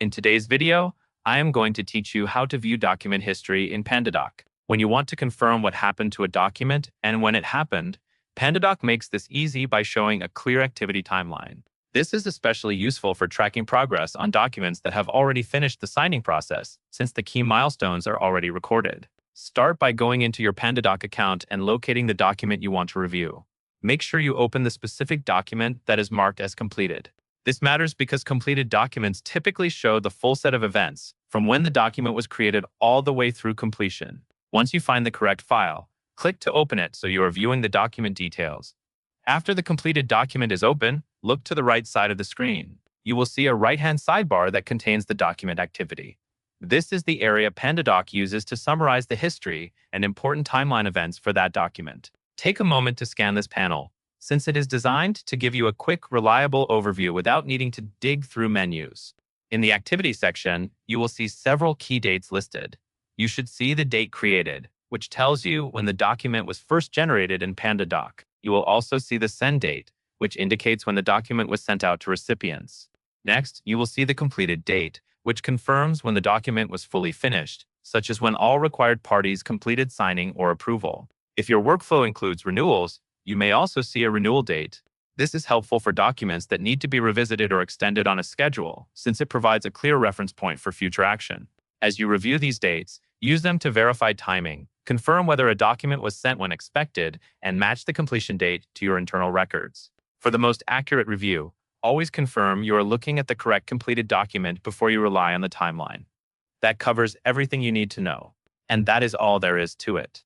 In today's video, I am going to teach you how to view document history in Pandadoc. When you want to confirm what happened to a document and when it happened, Pandadoc makes this easy by showing a clear activity timeline. This is especially useful for tracking progress on documents that have already finished the signing process, since the key milestones are already recorded. Start by going into your Pandadoc account and locating the document you want to review. Make sure you open the specific document that is marked as completed. This matters because completed documents typically show the full set of events, from when the document was created all the way through completion. Once you find the correct file, click to open it so you are viewing the document details. After the completed document is open, look to the right side of the screen. You will see a right-hand sidebar that contains the document activity. This is the area Pandadoc uses to summarize the history and important timeline events for that document. Take a moment to scan this panel, since it is designed to give you a quick, reliable overview without needing to dig through menus. In the Activity section, you will see several key dates listed. You should see the date created, which tells you when the document was first generated in Pandadoc. You will also see the send date, which indicates when the document was sent out to recipients. Next, you will see the completed date, which confirms when the document was fully finished, such as when all required parties completed signing or approval. If your workflow includes renewals, you may also see a renewal date. This is helpful for documents that need to be revisited or extended on a schedule, since it provides a clear reference point for future action. As you review these dates, use them to verify timing, confirm whether a document was sent when expected, and match the completion date to your internal records. For the most accurate review, always confirm you are looking at the correct completed document before you rely on the timeline. That covers everything you need to know, and that is all there is to it.